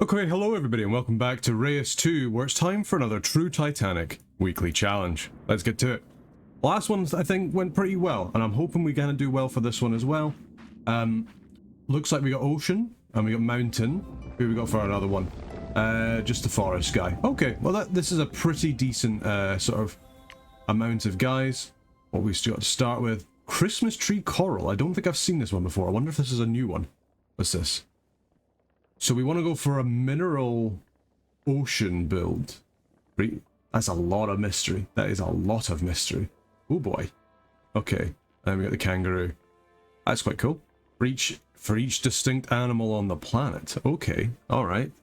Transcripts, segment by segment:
Okay, hello everybody and welcome back to Reus 2, where it's time for another True Titanic weekly challenge. Let's get to it. Last one, I think, went pretty well, and I'm hoping we're going to do well for this one as well. Looks like we got ocean, and we got mountain. Who we got for another one? Just the forest guy. Okay, well this is a pretty decent sort of amount of guys. What we still got to start with. Christmas tree coral. I don't think I've seen this one before. I wonder if this is a new one. What's this? So we want to go for a mineral ocean build. That's a lot of mystery. That is a lot of mystery. Oh boy. Okay. And we got the kangaroo. That's quite cool. For each distinct animal on the planet. Okay. Alright.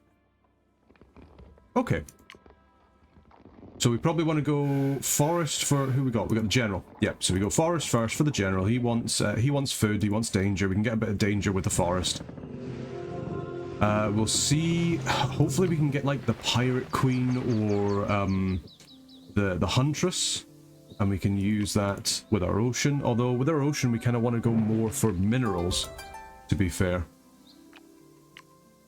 Okay. So we probably want to go forest for who we got? We got the general. Yep. So we go forest first for the general. He wants food. He wants danger. We can get a bit of danger with the forest. We'll see. Hopefully we can get like the pirate queen or the huntress, and we can use that with our ocean. Although with our ocean we kind of want to go more for minerals, to be fair.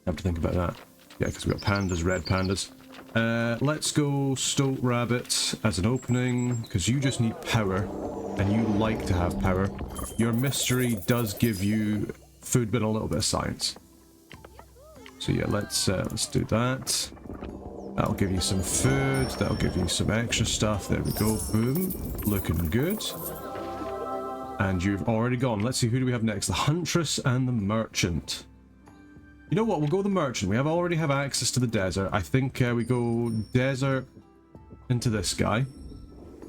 Have to think about that. Yeah, because we got pandas, red pandas. Let's go stoat rabbit as an opening, because you just need power, and you like to have power. Your mystery does give you food, but a little bit of science. So yeah, let's do that. That'll give you some food. That'll give you some extra stuff. There we go. Boom. Looking good. And you've already gone. Let's see, who do we have next? The huntress and the merchant. You know what? We'll go with the merchant. We already have access to the desert. I think we go desert into this guy.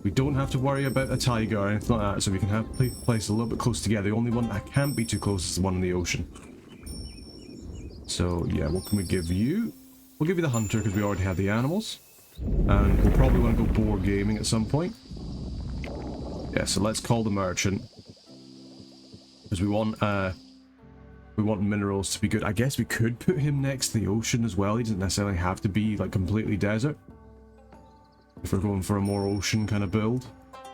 We don't have to worry about a tiger or anything like that, so we can have place a little bit close together. The only one that can't be too close is the one in the ocean. So yeah, what can we give you? We'll give you the hunter because we already have the animals. And we'll probably want to go board gaming at some point. Yeah, so let's call the merchant. Because we want minerals to be good. I guess we could put him next to the ocean as well. He doesn't necessarily have to be like completely desert. If we're going for a more ocean kind of build.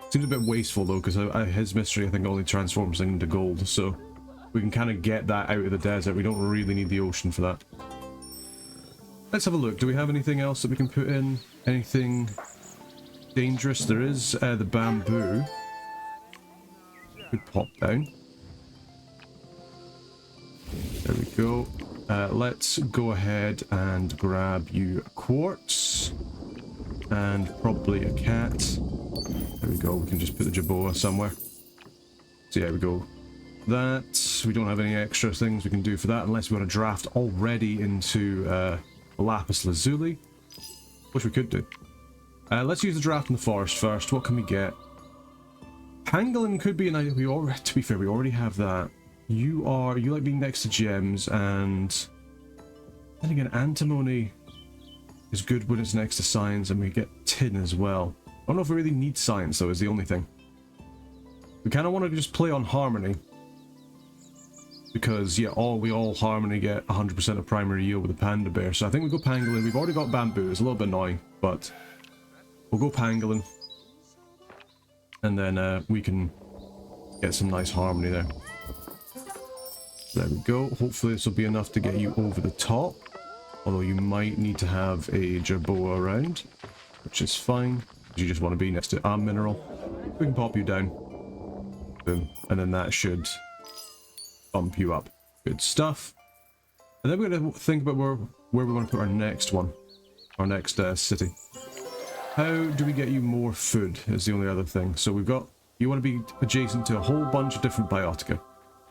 Seems a bit wasteful though, because his mystery I think only transforms into gold, so we can kind of get that out of the desert. We don't really need the ocean for that. Let's have a look. Do we have anything else that we can put in? Anything dangerous? There is the bamboo. Could pop down. There we go. Let's go ahead and grab you a quartz. And probably a cat. There we go. We can just put the jaboa somewhere. So yeah, we go. That we don't have any extra things we can do for that unless we want to draft already into lapis lazuli, which we could do. Let's use the draft in the forest first. What can we get? Pangolin could be an idea. To be fair, we already have that. You like being next to gems, and then again, antimony is good when it's next to science, and we get tin as well. I don't know if we really need science though, is the only thing. We kind of want to just play on harmony. Because, yeah, we all harmony get 100% of primary yield with the panda bear. So I think we go pangolin. We've already got bamboo. It's a little bit annoying, but we'll go pangolin. And then we can get some nice harmony there. There we go. Hopefully this will be enough to get you over the top. Although you might need to have a jerboa around, which is fine. You just want to be next to a mineral. We can pop you down. Boom. And then that should bump you up. Good stuff. And then we're going to think about where we want to put our next one. Our next city. How do we get you more food is the only other thing. So we've got, you want to be adjacent to a whole bunch of different biotica.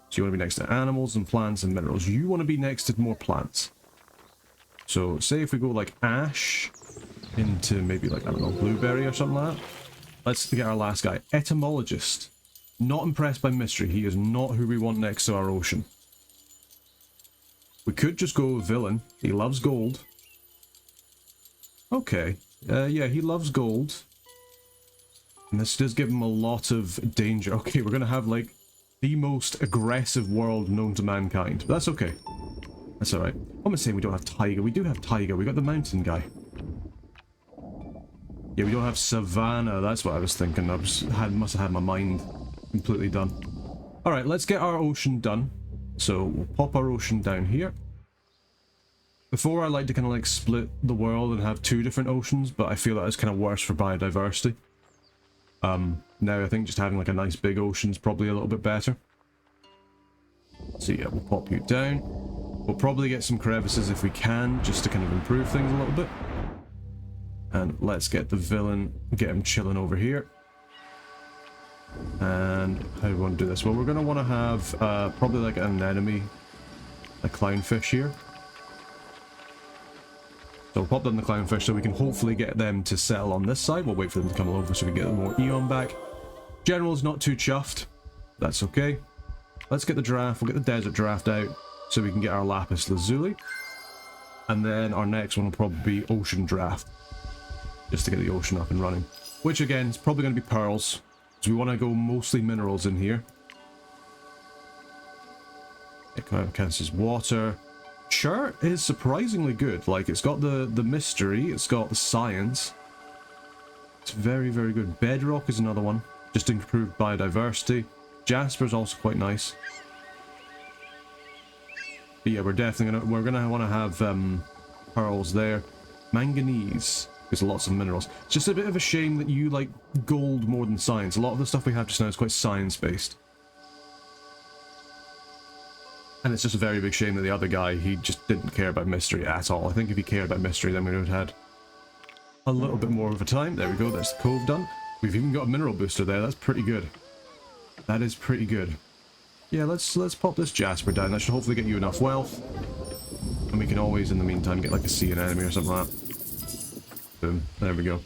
So you want to be next to animals and plants and minerals. You want to be next to more plants. So say if we go like ash into maybe like, I don't know, blueberry or something like that. Let's get our last guy. Etymologist. Not impressed by mystery. He is not who we want next to our ocean. We could just go villain. He loves gold. Okay. Yeah, he loves gold. And this does give him a lot of danger. Okay, we're going to have like the most aggressive world known to mankind. But that's okay. That's alright. I'm going to say we don't have tiger. We do have tiger. We got the mountain guy. Yeah, we don't have savannah. That's what I was thinking. I must have had my mind completely done. Alright, let's get our ocean done. So we'll pop our ocean down here. Before I like to kind of like split the world and have two different oceans, but I feel that is kind of worse for biodiversity. Now I think just having like a nice big ocean is probably a little bit better. So yeah, we'll pop you down. We'll probably get some crevices if we can, just to kind of improve things a little bit. And let's get the villain, get him chilling over here. And how do we want to do this? Well, we're going to want to have probably like an enemy, a clownfish here. So we'll pop them the clownfish so we can hopefully get them to settle on this side. We'll wait for them to come over so we can get more Eon back. General's not too chuffed. That's okay. Let's get the giraffe. We'll get the desert giraffe out so we can get our lapis lazuli. And then our next one will probably be ocean giraffe, just to get the ocean up and running. Which again is probably going to be pearls, because we want to go mostly minerals in here. It kind of counts as water. Chart is surprisingly good. Like, it's got the mystery, it's got the science. It's very, very good. Bedrock is another one, just to improve biodiversity. Jasper's also quite nice. But yeah, we're definitely gonna want to have pearls there. Manganese. There's lots of minerals. It's just a bit of a shame that you like gold more than science. A lot of the stuff we have just now is quite science-based. And it's just a very big shame that the other guy, he just didn't care about mystery at all. I think if he cared about mystery, then we would have had a little bit more of a time. There we go, there's the cove done. We've even got a mineral booster there, that's pretty good. That is pretty good. Yeah, let's pop this Jasper down. That should hopefully get you enough wealth. And we can always, in the meantime, get like a sea anemone or something like that. Boom, there we go.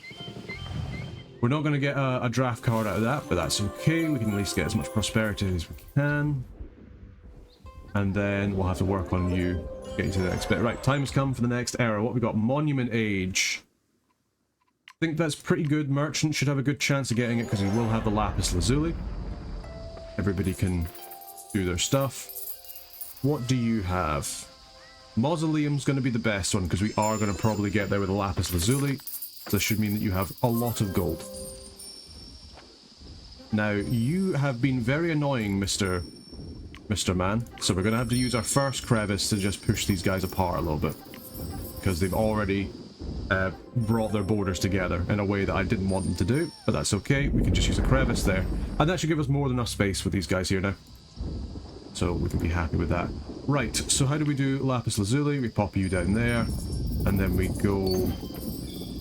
We're not going to get a draft card out of that, but that's okay. We can at least get as much prosperity as we can. And then we'll have to work on you getting to the next bit. Right, time has come for the next era. What we got? Monument Age. I think that's pretty good. Merchant should have a good chance of getting it because he will have the lapis lazuli. Everybody can do their stuff. What do you have? Mausoleum's going to be the best one because we are going to probably get there with the lapis lazuli. So this should mean that you have a lot of gold. Now, you have been very annoying, Mr. Man. So we're going to have to use our first crevice to just push these guys apart a little bit. Because they've already brought their borders together in a way that I didn't want them to do. But that's okay. We can just use a crevice there. And that should give us more than enough space with these guys here now. So we can be happy with that. Right, so how do we do lapis lazuli? We pop you down there. And then we go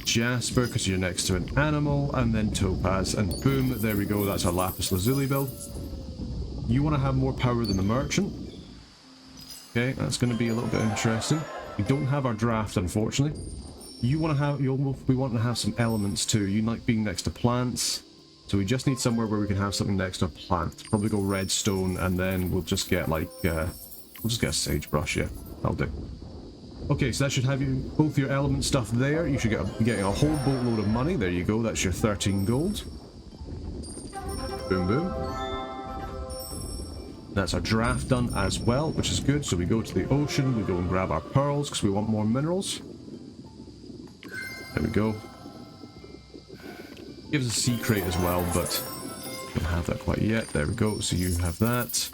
Jasper, because you're next to an animal. And then topaz. And boom, there we go. That's our lapis lazuli build. You want to have more power than the merchant. Okay, that's going to be a little bit interesting. We don't have our draft, unfortunately. You want to have, we want to have some elements too. You like being next to plants. So we just need somewhere where we can have something next to a plant. Probably go redstone, and then we'll just get like, we'll just get a sagebrush, yeah. That'll do. Okay, so that should have you, both your element stuff there. You should be getting a whole boatload of money. There you go, that's your 13 gold. Boom, boom. That's our draft done as well, which is good. So we go to the ocean, we go and grab our pearls because we want more minerals. There we go. Gives us a sea crate as well, but don't have that quite yet. There we go. So you have that.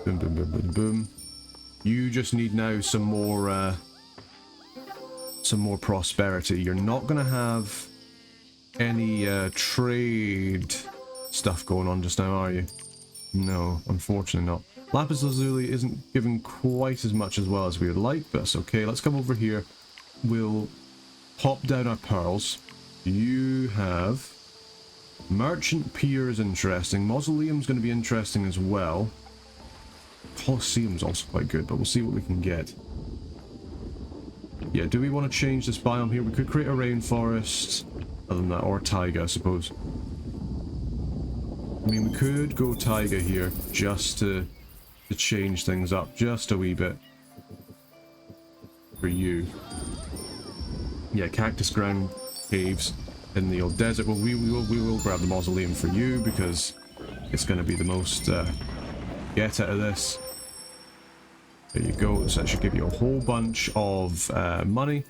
Boom, boom, boom, boom, boom. You just need now some more prosperity. You're not gonna have any trade stuff going on just now, are you? No, unfortunately not. Lapis lazuli isn't given quite as much as well as we would like, but that's okay. Let's come over here. We'll pop down our pearls. You have merchant pier is interesting. Mausoleum's going to be interesting as well. Colosseum's also quite good, but we'll see what we can get. Yeah, do we want to change this biome here? We could create a rainforest, other than that, or taiga, I suppose. I mean, we could go taiga here, just to change things up, just a wee bit. For you. Yeah, cactus ground caves in the old desert. Well, we will grab the mausoleum for you, because it's going to be the most get out of this. There you go. So that should give you a whole bunch of money,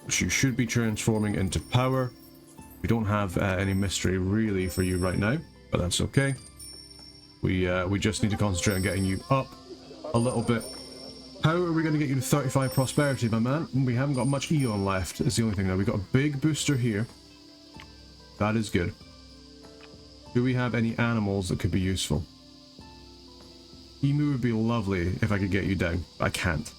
which you should be transforming into power. We don't have any mystery really for you right now, but that's okay. We just need to concentrate on getting you up a little bit. How are we going to get you to 35 prosperity, my man? We haven't got much Eon left, is the only thing now. We've got a big booster here. That is good. Do we have any animals that could be useful? Emu would be lovely if I could get you down. I can't.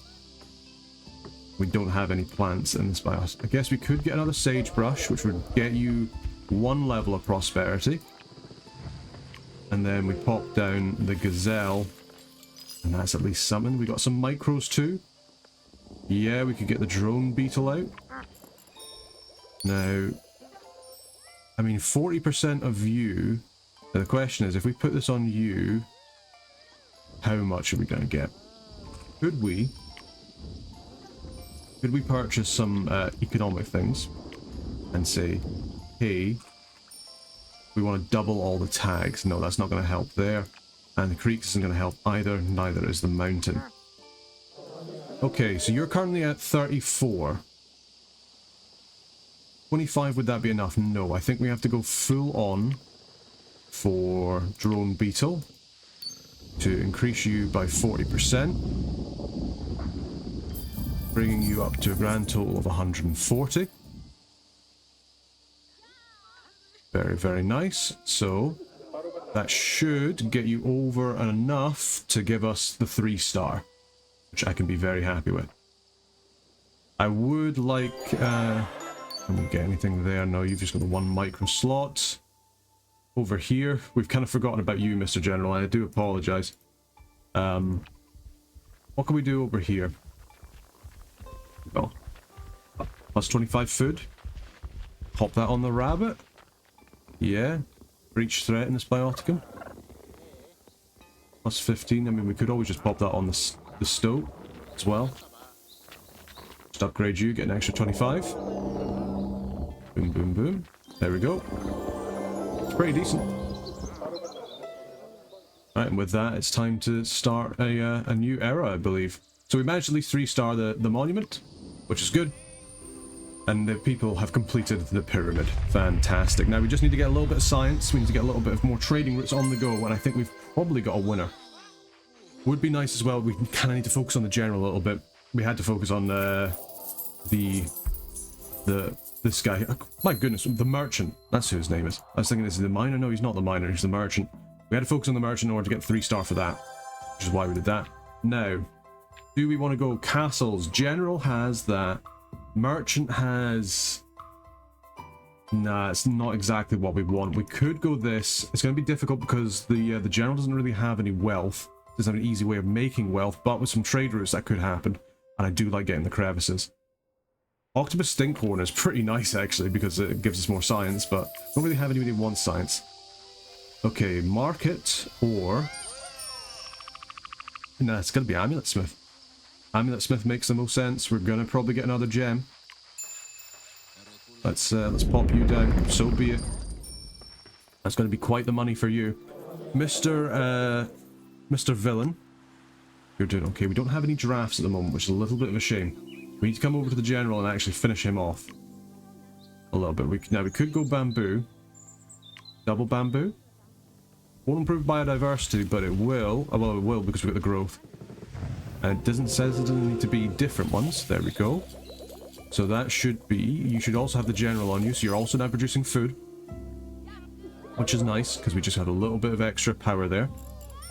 We don't have any plants in this bios. I guess we could get another sagebrush, which would get you 1 level of prosperity. And then we pop down the gazelle. And that's at least something. We got some micros too. Yeah, we could get the drone beetle out. Now, I mean, 40% of you. Now the question is, if we put this on you, how much are we going to get? Could we purchase some economic things and say, hey, we want to double all the tags? No, that's not going to help there. And the creeks isn't going to help either, neither is the mountain. Okay, so you're currently at 34. 25, would that be enough? No, I think we have to go full on for drone beetle to increase you by 40%. Bringing you up to a grand total of 140. Very, very nice. So that should get you over and enough to give us the 3-star, which I can be very happy with. I would like, can we get anything there? No, you've just got the 1 micro slot. Over here, we've kind of forgotten about you, Mr. General, and I do apologize. What can we do over here? Well, plus 25 food. Pop that on the rabbit. Yeah. Breach threat in this bioticum. Plus 15. I mean, we could always just pop that on the stoat as well. Just upgrade you, get an extra 25. Boom, boom, boom. There we go. It's pretty decent. Right, and with that, it's time to start a new era, I believe. So we managed to at least 3-star the monument, which is good. And the people have completed the pyramid. Fantastic. Now we just need to get a little bit of science. We need to get a little bit of more trading routes on the go, and I think we've probably got a winner. Would be nice as well. We kind of need to focus on the general a little bit. We had to focus on this guy. My goodness, the merchant. That's who his name is. I was thinking this is the miner. No, he's not the miner. He's the merchant. We had to focus on the merchant in order to get 3-star for that, which is why we did that. Now, do we want to go castles? General has that. Merchant has... Nah, it's not exactly what we want. We could go this. It's going to be difficult because the general doesn't really have any wealth. Doesn't have an easy way of making wealth, but with some trade routes that could happen. And I do like getting the crevices. Octopus Stinkhorn is pretty nice actually because it gives us more science, but don't really have anybody who wants science. Okay, market or... Nah, it's going to be Amulet Smith. Amulet Smith makes the most sense. We're going to probably get another gem. Let's pop you down. So be it. That's going to be quite the money for you. Mr. Villain. You're doing okay. We don't have any drafts at the moment, which is a little bit of a shame. We need to come over to the general and actually finish him off. A little bit. Now we could go bamboo. Double bamboo. Won't improve biodiversity, but it will. Oh, well, it will because we've got the growth. And it says it doesn't need to be different ones. There we go. So that should be... You should also have the general on you, so you're also now producing food. Which is nice, because we just have a little bit of extra power there.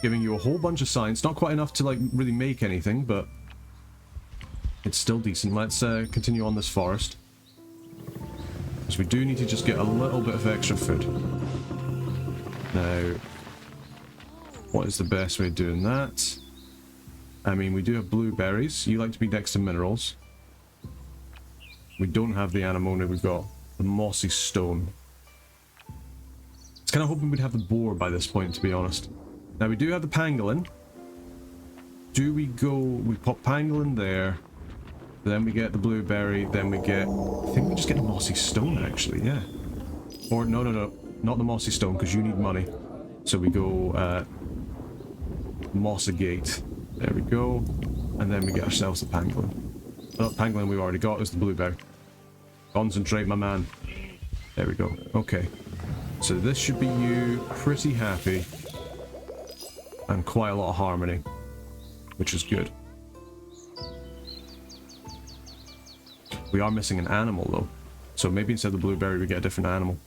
Giving you a whole bunch of science. Not quite enough to, like, really make anything, but... It's still decent. Let's continue on this forest. Because we do need to just get a little bit of extra food. Now... What is the best way of doing that? I mean, we do have blueberries. You like to be next to minerals. We don't have the anemone. We've got the mossy stone. I was kind of hoping we'd have the boar by this point, to be honest. Now, we do have the pangolin. Do we go... We pop pangolin there. Then we get the blueberry. Then we get... I think we just get the mossy stone, actually. Yeah. Or, no. Not the mossy stone, because you need money. So we go... Mossagate. There we go. And then we get ourselves the pangolin. Not pangolin we've already got, it's the blueberry. Concentrate, my man. There we go. Okay. So this should be you pretty happy. And quite a lot of harmony. Which is good. We are missing an animal though. So maybe instead of the blueberry we get a different animal.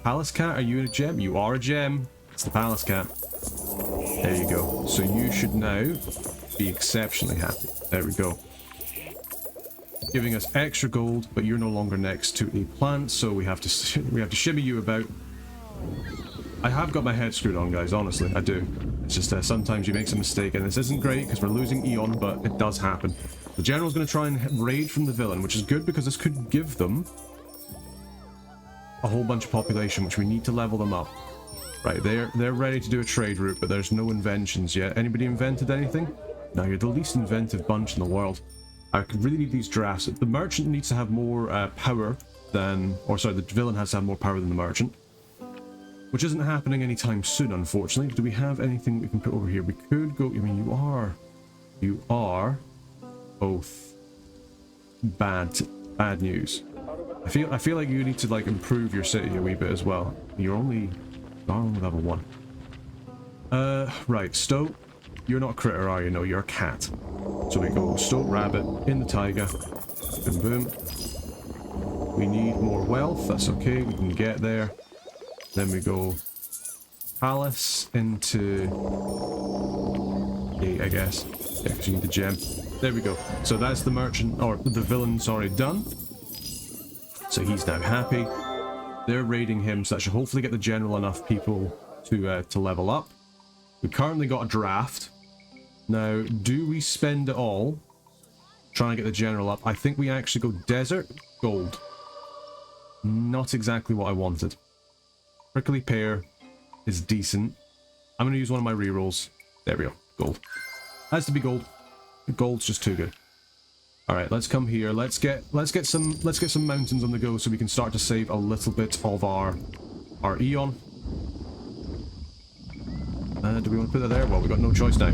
Palace cat, are you a gem? You are a gem. It's the palace cat. There you go. So you should now be exceptionally happy. There we go. Giving us extra gold, but you're no longer next to a plant, so we have to shimmy you about. I have got my head screwed on, guys, honestly, I do. It's just sometimes you make some mistake, and this isn't great because we're losing Eon, but it does happen. The general's going to try and raid from the villain, which is good because this could give them a whole bunch of population, which we need to level them up. Right, they're ready to do a trade route, but there's no inventions yet. Anybody invented anything? No, you're the least inventive bunch in the world. I could really need these drafts. The merchant needs to have more power than... Or sorry, the villain has to have more power than the merchant. Which isn't happening anytime soon, unfortunately. Do we have anything we can put over here? We could go... I mean, you are both bad news. I feel like you need to, like, improve your city a wee bit as well. You're only level 1. Right, Stoat. You're not a critter, are you? No, you're a cat. So we go Stoat Rabbit in the taiga. Boom, boom. We need more wealth. That's okay. We can get there. Then we go Palace into Gate, I guess. Yeah, because you need the gem. There we go. So that's the merchant, or the villain, sorry, done. So he's now happy. They're raiding him, so that should hopefully get the general enough people to level up. We've currently got a draft. Now, do we spend it all trying to get the general up? I think we actually go desert, gold. Not exactly what I wanted. Prickly pear is decent. I'm going to use one of my rerolls. There we go. Gold. Has to be gold. Gold's just too good. All right, let's come here. Let's get some mountains on the go so we can start to save a little bit of our Eon. Do we want to put that there? Well, we got no choice now.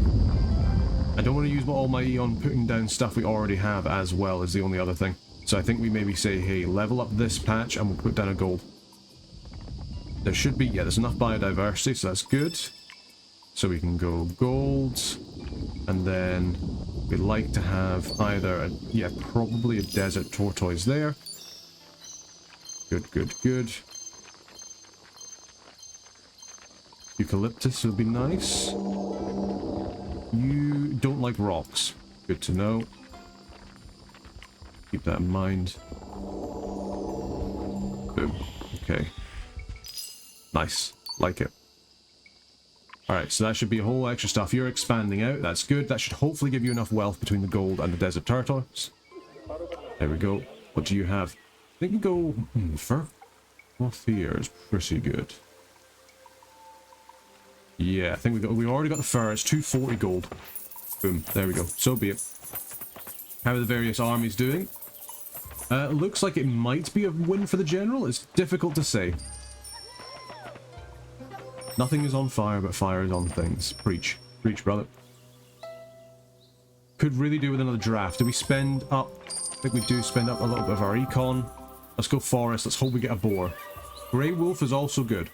I don't want to use all my Eon putting down stuff we already have as well is the only other thing. So I think we maybe say, hey, level up this patch and we'll put down a gold. There should be, yeah, there's enough biodiversity, so that's good. So we can go gold, and then we'd like to have either, probably a desert tortoise there. Good, good, good. Eucalyptus would be nice. You don't like rocks. Good to know. Keep that in mind. Boom. Okay. Nice. Like it. Alright, so that should be a whole extra stuff. You're expanding out. That's good. That should hopefully give you enough wealth between the gold and the desert tortoise. There we go. What do you have? I think you go... fur off here is pretty good. Yeah, I think we already got the fur. It's 240 gold. Boom. There we go. So be it. How are the various armies doing? Looks like it might be a win for the general. It's difficult to say. Nothing is on fire, but fire is on things. Preach. Preach, brother. Could really do with another draft. Do we spend up... I think we do spend up a little bit of our econ. Let's go forest. Let's hope we get a boar. Grey wolf is also good.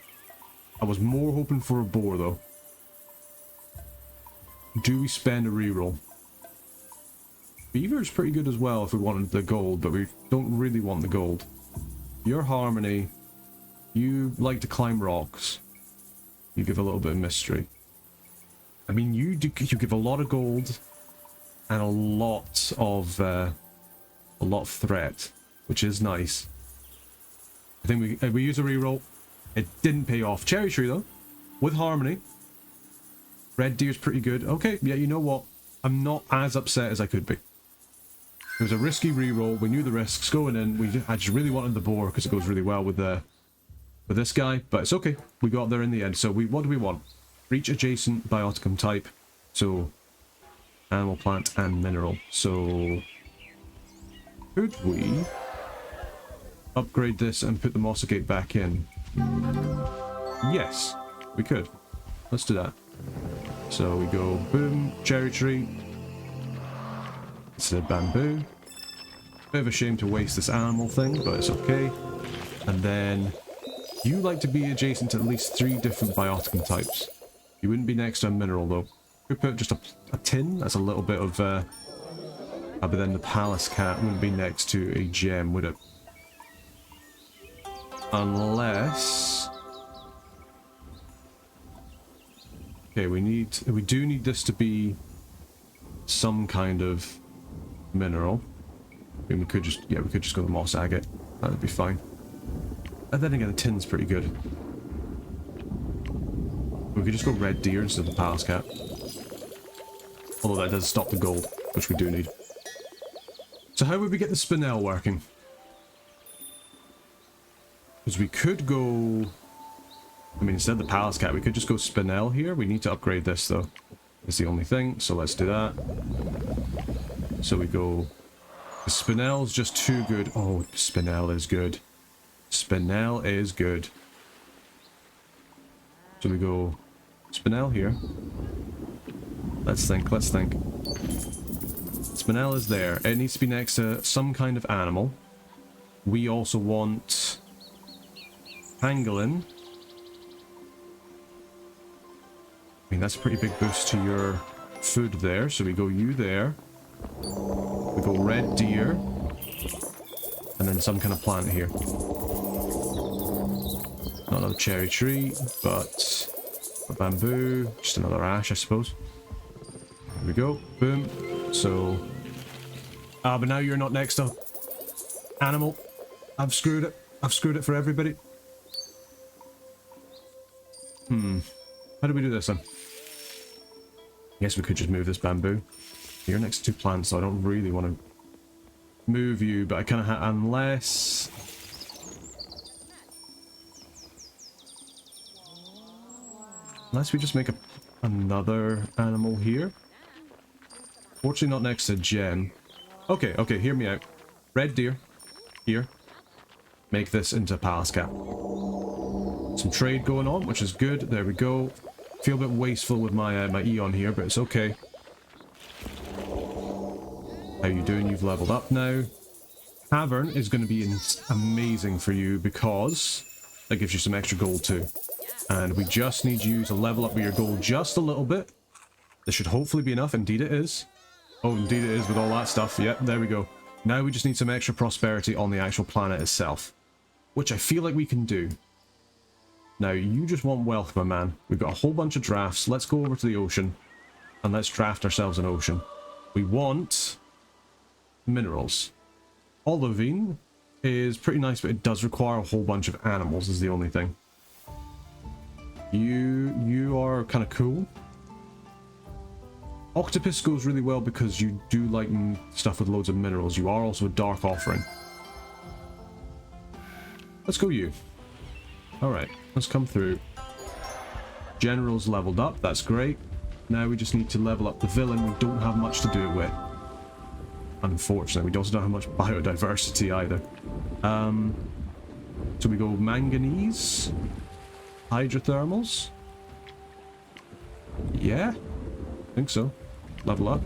I was more hoping for a boar, though. Do we spend a reroll? Beaver is pretty good as well if we wanted the gold, but we don't really want the gold. Your harmony. You like to climb rocks. You give a little bit of mystery. I mean, you give a lot of gold and a lot of threat, which is nice. I think we use a reroll. It didn't pay off. Cherry tree though, with harmony. Red deer's pretty good. Okay, yeah, you know what? I'm not as upset as I could be. It was a risky reroll. We knew the risks going in. I just really wanted the boar because it goes really well with this guy, but it's okay. We got there in the end. So what do we want? Reach adjacent bioticum type. So animal, plant, and mineral. So could we upgrade this and put the Mossicate back in? Yes, we could. Let's do that. So we go boom, cherry tree. Instead of bamboo. Bit of a shame to waste this animal thing, but it's okay. And then you like to be adjacent to at least 3 different bioticum types. You wouldn't be next to a mineral though. Could put just a tin. That's a little bit of But then the palace cat wouldn't be next to a gem, would it? Unless... Okay, we do need this to be some kind of mineral. I mean, we could just go with moss agate. That'd be fine. And then again, the tin's pretty good. We could just go red deer instead of the palace cat. Although that does stop the gold, which we do need. So how would we get the spinel working? Because we could go... I mean, instead of the palace cat, we could just go spinel here. We need to upgrade this, though. It's the only thing, so let's do that. So we go... The spinel's just too good. Oh, spinel is good. Spinel is good. So we go... Spinel here. Let's think. Spinel is there. It needs to be next to some kind of animal. We also want... Pangolin. I mean, that's a pretty big boost to your food there. So we go you there. We go red deer. And then some kind of plant here. Not another cherry tree, but a bamboo. Just another ash, I suppose. There we go. Boom. So... but now you're not next to animal. I've screwed it. I've screwed it for everybody. How do we do this then? I guess we could just move this bamboo. You're next to two plants, so I don't really want to move you, but I kind of unless... Unless we just make another animal here. Fortunately not next to gem. Okay, hear me out. Red deer. Here. Make this into palace cat. Some trade going on, which is good. There we go. Feel a bit wasteful with my my Eon here, but it's okay. How you doing? You've leveled up now. Cavern is going to be amazing for you because that gives you some extra gold too. And we just need you to level up with your gold just a little bit. This should hopefully be enough. Indeed it is. Oh, indeed it is with all that stuff. Yep, there we go. Now we just need some extra prosperity on the actual planet itself, which I feel like we can do. Now, you just want wealth, my man. We've got a whole bunch of drafts. Let's go over to the ocean and let's draft ourselves an ocean. We want minerals. Olivine is pretty nice, but it does require a whole bunch of animals is the only thing. You are kind of cool. Octopus goes really well because you do like stuff with loads of minerals. You are also a dark offering. Let's go you. Alright, let's come through. General's leveled up, that's great. Now we just need to level up the villain we don't have much to do it with. Unfortunately, we also don't have much biodiversity either. So we go manganese. Hydrothermals. Yeah, I think so. Level up.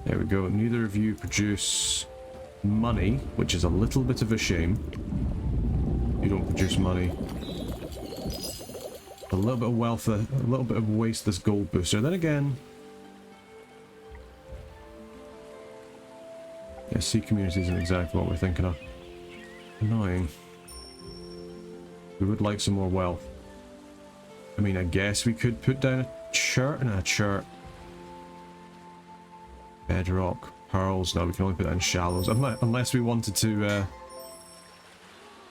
There we go. Neither of you produce money, which is a little bit of a shame. You don't produce money. A little bit of wealth, a little bit of waste this gold booster. Then again... Yeah, sea community isn't exactly what we're thinking of. Annoying. We would like some more wealth. I mean, I guess we could put down a chert and a chert. Bedrock. Pearls. No, we can only put that in shallows. Unless we wanted to...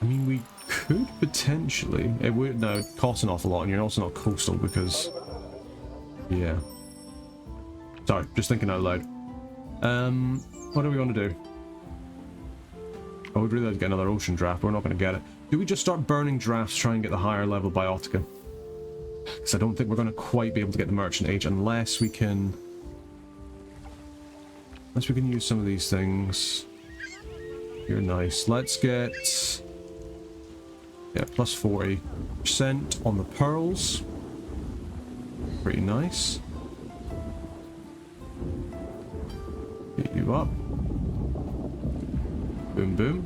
I mean, we could potentially... It would... No, it costs an awful lot, and you're also not coastal because... Yeah. Sorry, just thinking out loud. What do we want to do? I would really like to get another ocean draft, but we're not going to get it. Do we just start burning drafts, try and get the higher level biotica? Because I don't think we're going to quite be able to get the merchant age unless we can... Unless we can use some of these things. You're nice. Let's get... Yeah, plus 40% on the pearls. Pretty nice. Get you up. Boom, boom.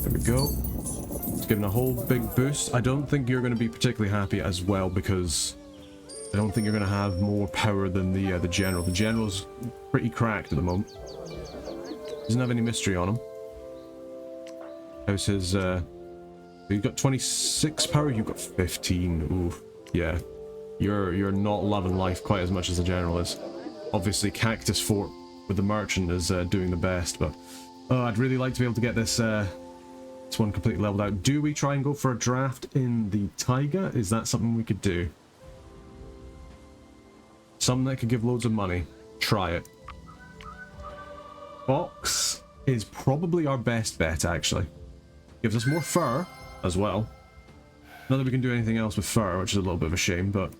There we go. It's given a whole big boost. I don't think you're going to be particularly happy as well because I don't think you're going to have more power than the general. The general's pretty cracked at the moment. Doesn't have any mystery on him. How's his, you've got 26 power, you've got 15. Ooh, yeah. You're not loving life quite as much as the general is. Obviously, Cactus Fort with the merchant is doing the best, but I'd really like to be able to get this one completely leveled out. Do we try and go for a draft in the Taiga? Is that something we could do? Something that could give loads of money. Try it. Fox is probably our best bet, actually. Gives us more fur as well. Not that we can do anything else with fur, which is a little bit of a shame, but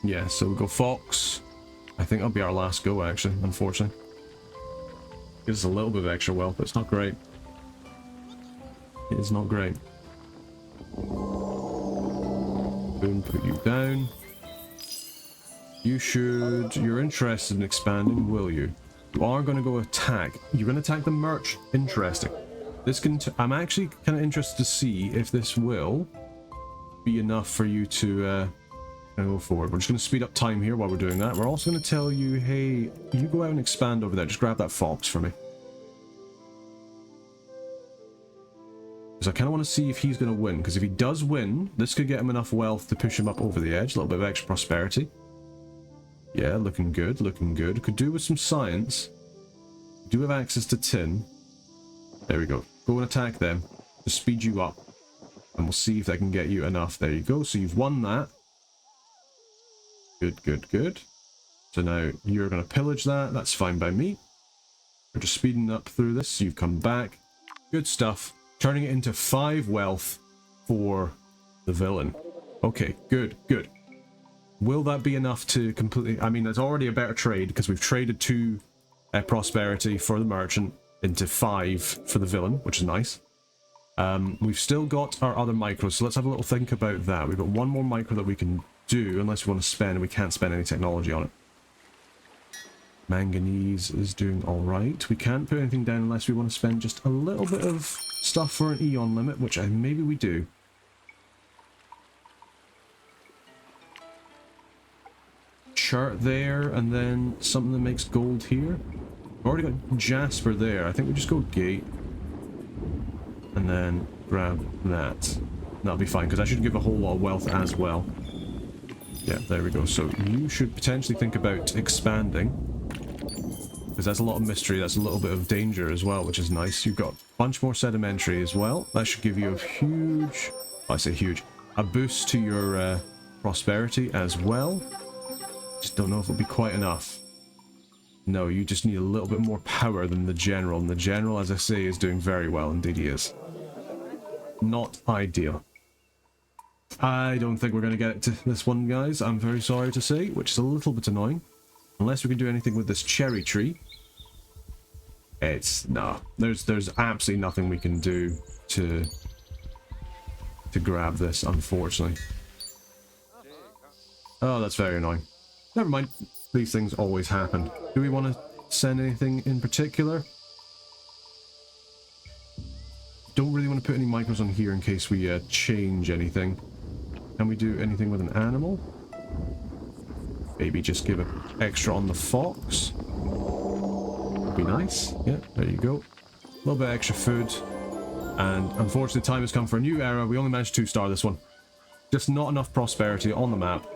yeah, so we'll go Fox. I think that'll be our last go, actually, unfortunately. Gives us a little bit of extra wealth, but it's not great. It is not great. Boom, put you down. You're interested in expanding, will you? You are going to go attack. You're going to attack the merch. Interesting. This can, I'm actually kind of interested to see if this will be enough for you to go forward. We're just going to speed up time here while we're doing that. We're also going to tell you, hey, you go out and expand over there. Just grab that fox for me. Because I kind of want to see if he's going to win. Because if he does win, this could get him enough wealth to push him up over the edge. A little bit of extra prosperity. Yeah, looking good, looking good. Could do with some science. Do have access to tin. There we go. Go and attack them to speed you up. And we'll see if they can get you enough. There you go. So you've won that. Good, good, good. So now you're going to pillage that. That's fine by me. We're just speeding up through this. So you've come back. Good stuff. Turning it into 5 wealth for the villain. Okay, good, good. Will that be enough to completely... I mean, there's already a better trade because we've traded 2 prosperity for the merchant into 5 for the villain, which is nice. We've still got our other micros, so let's have a little think about that. We've got 1 more micro that we can do unless we want to spend, and we can't spend any technology on it. Manganese is doing alright. We can't put anything down unless we want to spend just a little bit of stuff for an Eon limit, which maybe we do. Chart there, and then something that makes gold here. We've already got Jasper there. I think we just go Gate. And then grab that. That'll be fine, because I should give a whole lot of wealth as well. Yeah, there we go. So you should potentially think about expanding. Because that's a lot of mystery, that's a little bit of danger as well, which is nice. You've got a bunch more sedimentary as well. That should give you a huge... I say huge. A boost to your prosperity as well. Just don't know if it'll be quite enough. No, you just need a little bit more power than the general. And the general, as I say, is doing very well. Indeed he is. Not ideal. I don't think we're going to get it to this one, guys. I'm very sorry to say, which is a little bit annoying. Unless we can do anything with this cherry tree. It's... no. There's absolutely nothing we can do to grab this, unfortunately. Oh, that's very annoying. Never mind. These things always happen. Do we want to send anything in particular? Don't really want to put any micros on here in case we change anything. Can we do anything with an animal? Maybe just give it extra on the fox. Would be nice. Yeah, there you go. A little bit extra food. And unfortunately, time has come for a new era. We only managed to 2-star this one. Just not enough prosperity on the map.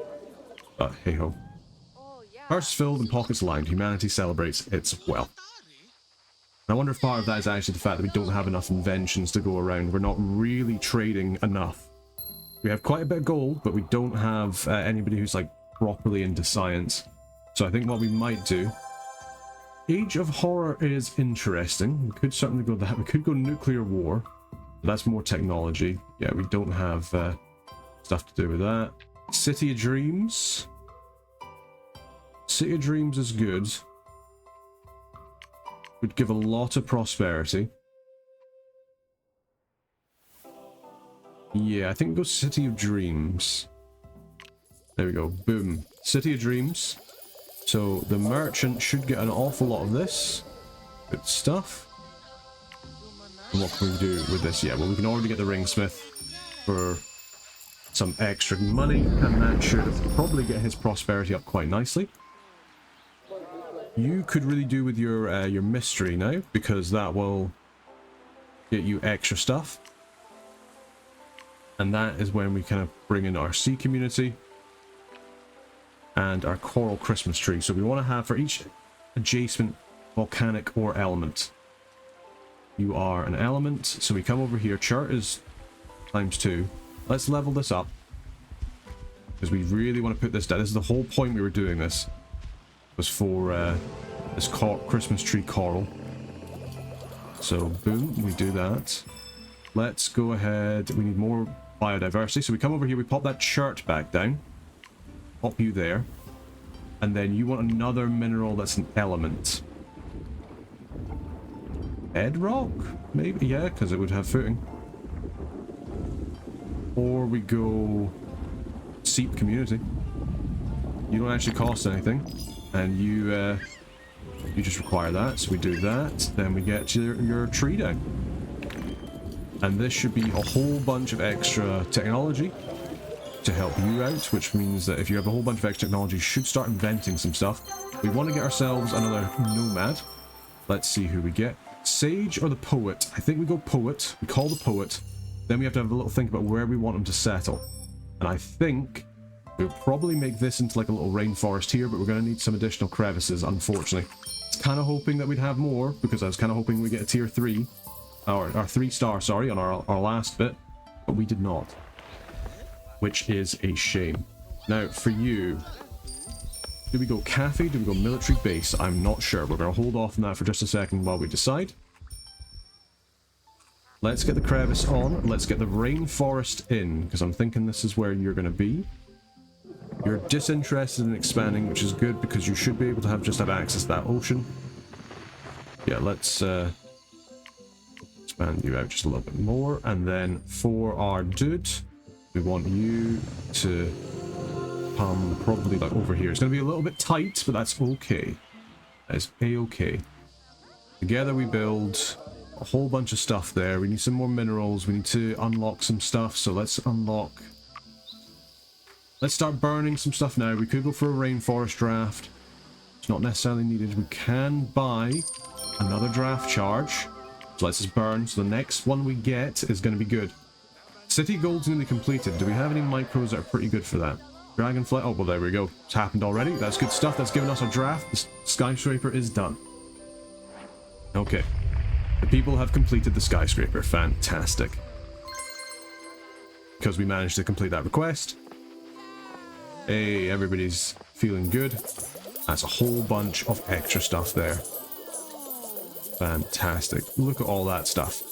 But hey ho. Purse filled and pockets lined. Humanity celebrates its wealth. And I wonder if part of that is actually the fact that we don't have enough inventions to go around. We're not really trading enough. We have quite a bit of gold, but we don't have anybody who's like properly into science. So I think what we might do... Age of Horror is interesting. We could certainly go that. We could go nuclear war. That's more technology. Yeah, we don't have stuff to do with that. City of Dreams. City of Dreams is good. Would give a lot of prosperity. Yeah, I think we go City of Dreams. There we go. Boom. City of Dreams. So the merchant should get an awful lot of this. Good stuff. And what can we do with this? Yeah, well, we can already get the ringsmith for some extra money, and that should probably get his prosperity up quite nicely. You could really do with your mystery now, because that will get you extra stuff. And that is when we kind of bring in our sea community and our coral Christmas tree. So we want to have for each adjacent volcanic or element. You are an element, so we come over here. Chart is ×2. Let's level this up, because we really want to put this down. This is the whole point we were doing this, was for this Christmas tree coral. So boom, we do that. Let's go ahead. We need more biodiversity, so we come over here, we pop that chart back down, pop you there, and then you want another mineral that's an element. Bedrock? Maybe, yeah, because it would have footing. Or we go seep community. You don't actually cost anything, and you just require that, so we do that, then we get your tree down. And this should be a whole bunch of extra technology to help you out, which means that if you have a whole bunch of extra technology, you should start inventing some stuff. We want to get ourselves another nomad. Let's see who we get. Sage or the poet? I think we go poet. We call the poet. Then we have to have a little think about where we want him to settle. And I think we'll probably make this into like a little rainforest here, but we're going to need some additional crevices, unfortunately. I was kind of hoping that we'd have more, because I was kind of hoping we get a tier 3. Or 3-star, sorry, on our last bit, but we did not, which is a shame. Now, for you, do we go cafe, do we go military base? I'm not sure. We're going to hold off on that for just a second while we decide. Let's get the crevice on. Let's get the rainforest in, because I'm thinking this is where you're going to be. You're disinterested in expanding, which is good, because you should be able to just have access to that ocean. Yeah, let's expand you out just a little bit more. And then for our dude, we want you to come probably like over here. It's going to be a little bit tight, but that's okay. That is a-okay. Together we build a whole bunch of stuff there. We need some more minerals. We need to unlock some stuff, so let's unlock. Let's start burning some stuff now. We could go for a rainforest draft. It's not necessarily needed. We can buy another draft charge. So let's just burn. So the next one we get is going to be good. City Gold's nearly completed. Do we have any micros that are pretty good for that? Dragonfly. Oh, well, there we go. It's happened already. That's good stuff. That's given us a draft. The skyscraper is done. Okay. The people have completed the skyscraper. Fantastic. Because we managed to complete that request. Hey, everybody's feeling good. That's a whole bunch of extra stuff there. Fantastic. Look at all that stuff.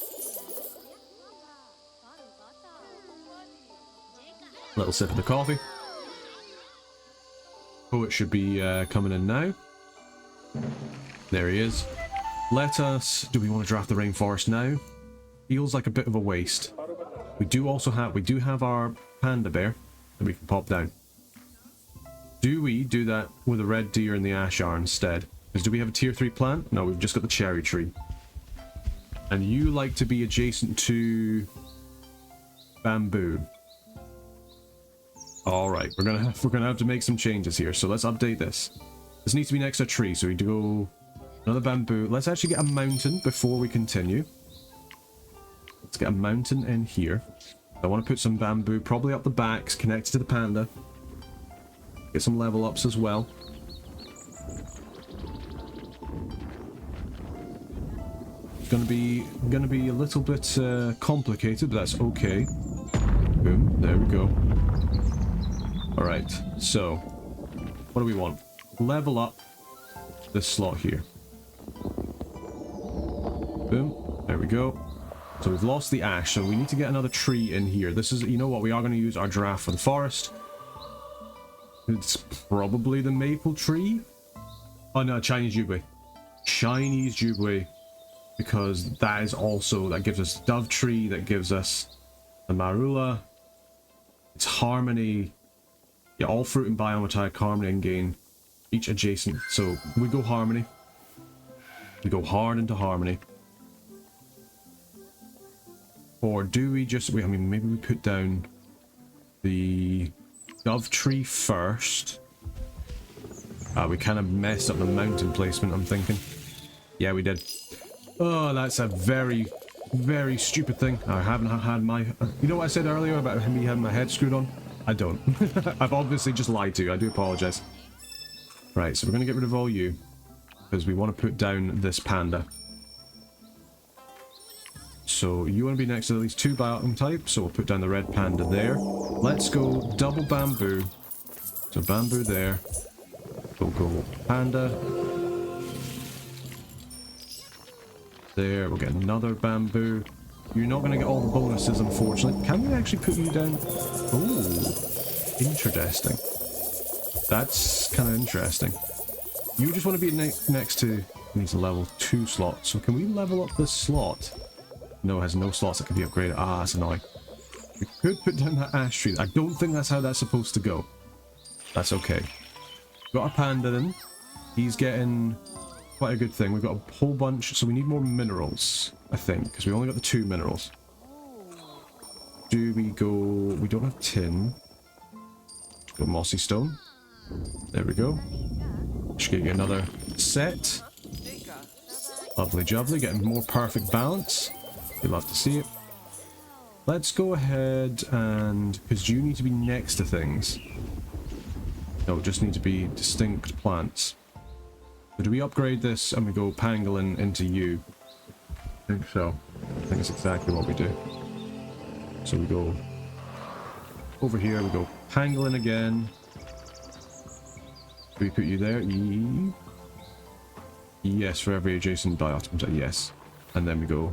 Little sip of the coffee. Poet should be coming in now. There he is. Let us... Do we want to draft the rainforest now? Feels like a bit of a waste. We do have our panda bear that we can pop down. Do we do that with a red deer and the ashar instead? Because do we have a tier 3 plant? No, we've just got the cherry tree. And you like to be adjacent to bamboo. Alright, we're gonna have to make some changes here, so let's update this. This needs to be next to a tree, so we go another bamboo. Let's actually get a mountain before we continue. Let's get a mountain in here. I want to put some bamboo probably up the backs, connected to the panda. Get some level ups as well. Gonna be a little bit complicated, but that's okay. Boom, there we go. Alright, so what do we want? Level up this slot here. Boom, there we go. So we've lost the ash, so we need to get another tree in here. This is, you know what, we are going to use our giraffe for the forest. It's probably the maple tree. Oh no, Chinese jubei. Chinese jubei. Because that is also, that gives us dove tree, that gives us the marula. It's harmony. Yeah, all fruit and biome attack, harmony and gain. Each adjacent. So we go harmony. We go hard into harmony. Or do we just, I mean, maybe we put down the dove tree first. We kind of messed up the mountain placement, I'm thinking. Yeah, we did. Oh, that's a very, very stupid thing. I haven't had my... You know what I said earlier about me having my head screwed on? I don't. I've obviously just lied to you. I do apologize. Right, so we're going to get rid of all you. Because we want to put down this panda. So you want to be next to at least 2 biome types, so we'll put down the red panda there. Let's go double bamboo. So bamboo there. We'll go panda. There, we'll get another bamboo. You're not going to get all the bonuses, unfortunately. Can we actually put you down? Oh, interesting. That's kind of interesting. You just want to be next to... Needs a level 2 slot. So can we level up this slot? No, it has no slots that can be upgraded. Ah, that's annoying. We could put down that ash tree. I don't think that's how that's supposed to go. That's okay. Got a panda then. He's getting quite a good thing. We've got a whole bunch, so we need more minerals, I think, because we only got the 2 minerals. Do we go... We don't have tin. Go mossy stone. There we go. Should give you another set. Lovely jubbly, getting more perfect balance. You'd love to see it. Let's go ahead and... Because you need to be next to things. No, just need to be distinct plants. So do we upgrade this and we go pangolin into you? I think so. I think it's exactly what we do. So we go over here, we go pangolin again. Do we put you there? Yes, for every adjacent biomes. Yes. And then we go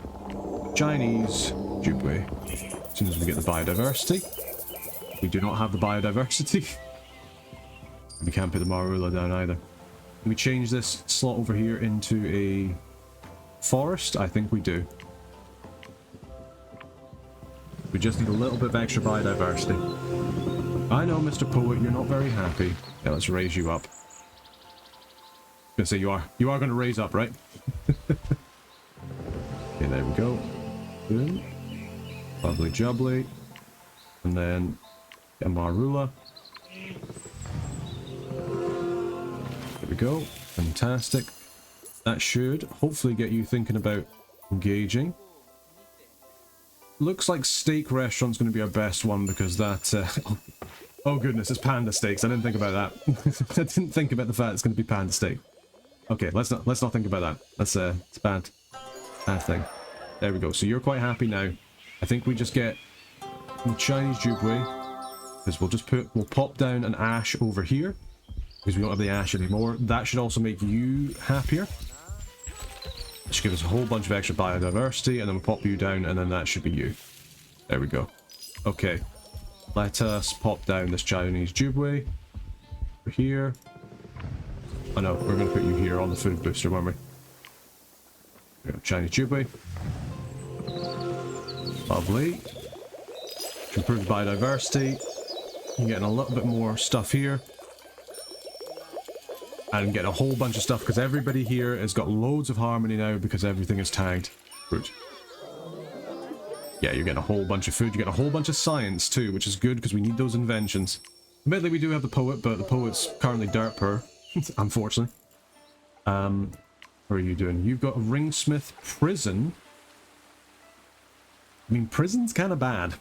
Chinese Jubway. As soon as we get the biodiversity. We do not have the biodiversity. We can't put the Marula down either. Can we change this slot over here into a forest? I think we do. We just need a little bit of extra biodiversity. I know, Mr. Poet, you're not very happy. Yeah, let's raise you up. I was gonna say you are. You are going to raise up, right? Okay, there we go. Boom. Lovely jubbly. And then a Marula. There we go. Fantastic. That should hopefully get you thinking about engaging. Looks like steak restaurant's going to be our best one because that... oh goodness, it's panda steaks. I didn't think about that. I didn't think about the fact it's going to be panda steak. Okay, let's not think about that. That's it's a bad thing. There we go. So you're quite happy now. I think we just get the Chinese Jubway because we'll pop down an ash over here because we don't have the ash anymore. That should also make you happier. It should give us a whole bunch of extra biodiversity, and then we'll pop you down, and then that should be you. There we go. Okay. Let us pop down this Chinese Jubway. Over here. Oh no, we're going to put you here on the food booster, weren't we? There we go, Chinese Jubway. Lovely. Improve biodiversity. You're getting a little bit more stuff here. And getting a whole bunch of stuff because everybody here has got loads of harmony now because everything is tagged fruit. Yeah, you're getting a whole bunch of food. You get a whole bunch of science too, which is good because we need those inventions. Admittedly, we do have the poet, but the poet's currently dirt poor, unfortunately. What are you doing? You've got a ringsmith prison. I mean, prison's kind of bad.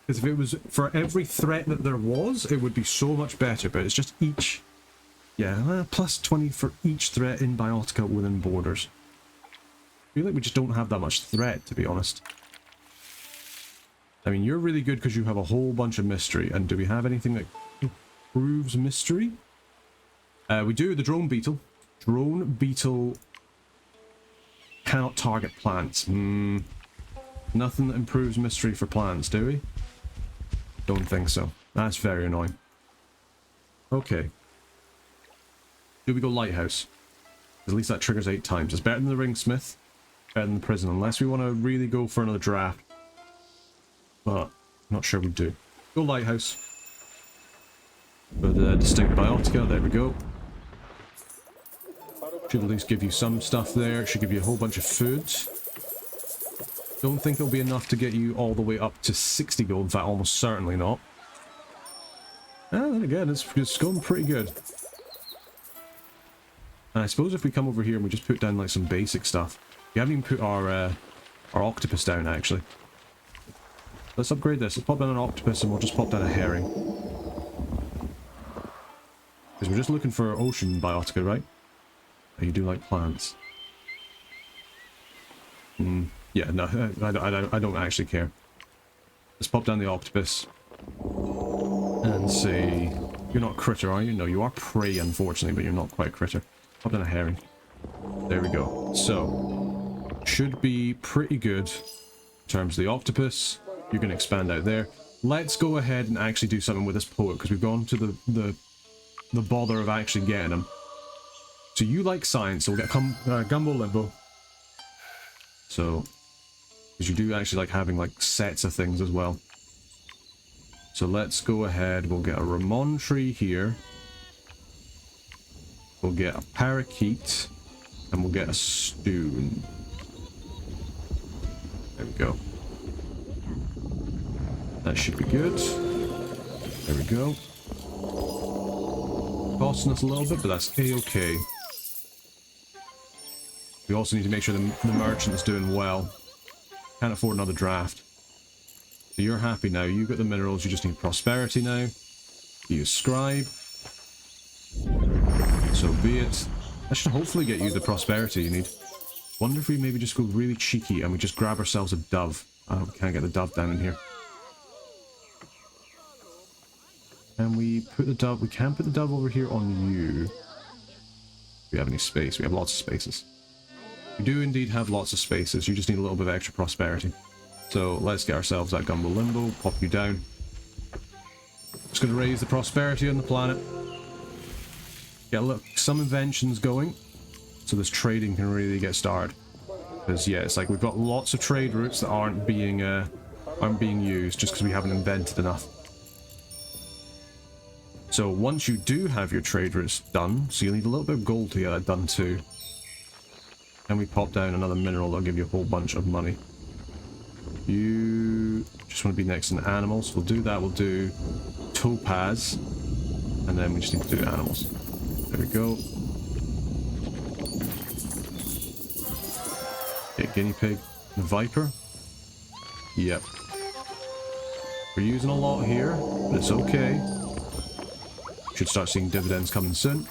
Because if it was for every threat that there was, it would be so much better, but it's just each... Yeah, plus 20 for each threat in Biotica within borders. I feel like we just don't have that much threat, to be honest. I mean, you're really good because you have a whole bunch of mystery. And do we have anything that improves mystery? We do, the drone beetle. Drone beetle cannot target plants. Nothing that improves mystery for plants, do we? Don't think so. That's very annoying. Okay. Do we go lighthouse? At least that triggers 8 times. It's better than the ringsmith. Better than the prison. Unless we want to really go for another draft. But I'm not sure we do. Go lighthouse. For the distinct biotica. There we go. Should at least give you some stuff there. Should give you a whole bunch of food. Don't think it'll be enough to get you all the way up to 60 gold. In fact, almost certainly not. Ah, then again, it's going pretty good. And I suppose if we come over here and we just put down like some basic stuff. We haven't even put our octopus down actually. Let's upgrade this. Let's pop down an octopus and we'll just pop down a herring. Because we're just looking for ocean biotica, right? Oh, you do like plants. Yeah, no, I don't actually care. Let's pop down the octopus. And say... You're not a critter, are you? No, you are prey, unfortunately, but you're not quite a critter. Pop down a herring. There we go. So, should be pretty good in terms of the octopus. You're going to expand out there. Let's go ahead and actually do something with this poet, because we've gone to the bother of actually getting him. So you like science, so we'll get Gumbo Limbo. So, because you do actually like having like sets of things as well. So let's go ahead, we'll get a Ramon tree here. We'll get a parakeet. And we'll get a stoon. There we go. That should be good. There we go. Costing us a little bit, but that's a-okay. We also need to make sure the merchant is doing well. Can't afford another draft. So you're happy now. You've got the minerals. You just need prosperity now. Use scribe. So be it. That should hopefully get you the prosperity you need. Wonder if we maybe just go really cheeky and we just grab ourselves a dove. Oh, we can't get the dove down in here. And we put the dove... We can put the dove over here on you. Do we have any space? We have lots of spaces. We do indeed have lots of spaces. You just need a little bit of extra prosperity. So let's get ourselves that Gumbo Limbo. Pop you down. Just going to raise the prosperity on the planet. Get some inventions going. So this trading can really get started. Because yeah, it's like we've got lots of trade routes that aren't being used just because we haven't invented enough. So once you do have your trade routes done, so you'll need a little bit of gold to get that done too. And we pop down another mineral that'll give you a whole bunch of money. You just want to be next in animals. We'll do that. We'll do topaz. And then we just need to do animals. There we go. Okay, guinea pig. The viper. Yep. We're using a lot here, but it's okay. Should start seeing dividends coming soon.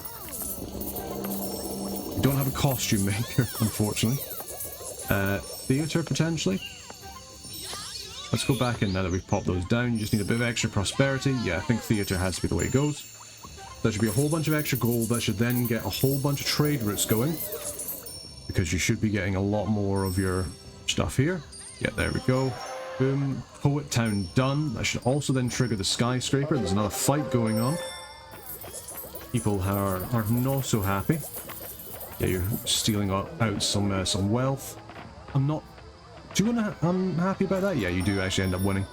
We don't have a costume maker, unfortunately. Theatre, potentially. Let's go back in now that we've popped those down. You just need a bit of extra prosperity. Yeah, I think theatre has to be the way it goes. There should be a whole bunch of extra gold. That should then get a whole bunch of trade routes going. Because you should be getting a lot more of your stuff here. Yeah, there we go. Boom. Poet Town done. That should also then trigger the skyscraper. There's another fight going on. People are not so happy. Yeah, you're stealing out some wealth. I'm not too unhappy about that. Yeah, you do actually end up winning.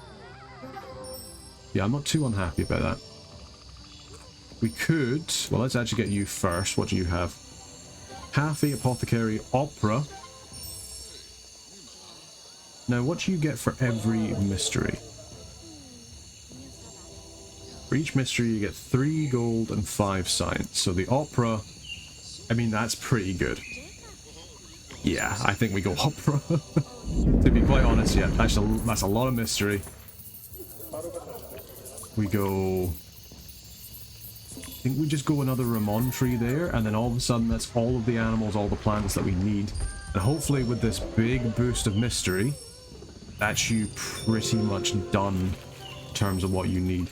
Yeah, I'm not too unhappy about that. We could... Well, let's actually get you first. What do you have? Cafe, Apothecary, Opera. Now, what do you get for every mystery? For each mystery, you get 3 gold and 5 science. So the Opera... I mean, that's pretty good. Yeah, I think we go Opera. To be quite honest, yeah, that's a lot of mystery. We go... I think we just go another Ramon tree there, and then all of a sudden that's all of the animals, all the plants that we need. And hopefully with this big boost of mystery, that's you pretty much done in terms of what you need.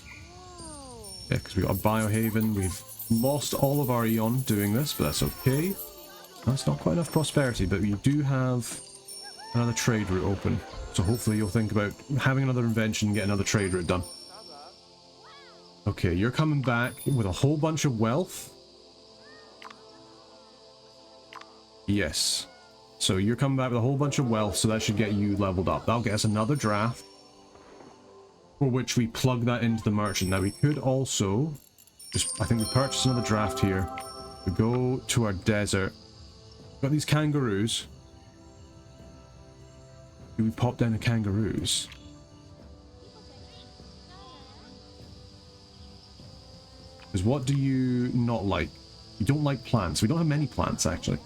Yeah, because we got a Biohaven. We've lost all of our Eon doing this, but that's okay. That's not quite enough prosperity, but we do have another trade route open. So hopefully you'll think about having another invention and get another trade route done. Okay, you're coming back with a whole bunch of wealth. Yes. So you're coming back with a whole bunch of wealth, so that should get you leveled up. That'll get us another draft. For which we plug that into the merchant. Now we could also... I think we purchase another draft here. We go to our desert. Got these kangaroos. Do we pop down the kangaroos? Because what do you not like? You don't like plants. We don't have many plants, actually.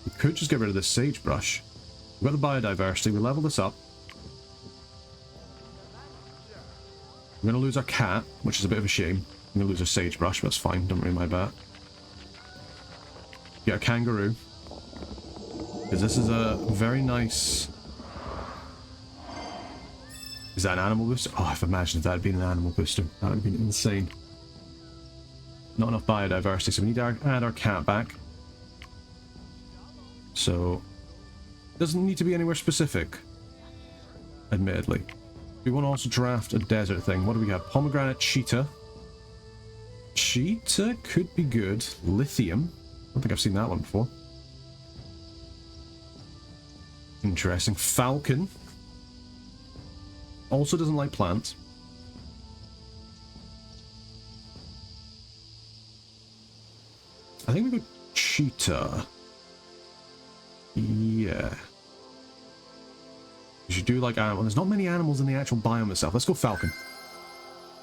We could just get rid of this sagebrush. We've got the biodiversity. We level this up. We're going to lose our cat, which is a bit of a shame. We're going to lose our sagebrush, but that's fine. Don't worry about that. Get a kangaroo. Because this is a very nice... Is that an animal booster? Oh, I've imagined if that had been an animal booster. That would have been insane. Not enough biodiversity, so we need to add our cat back. So... Doesn't need to be anywhere specific. Admittedly. We want to also draft a desert thing. What do we have? Pomegranate cheetah. Cheetah could be good. Lithium. I don't think I've seen that one before. Interesting. Falcon. Also doesn't like plants. I think we go cheetah. Yeah. You should do like animals. There's not many animals in the actual biome itself. Let's go falcon.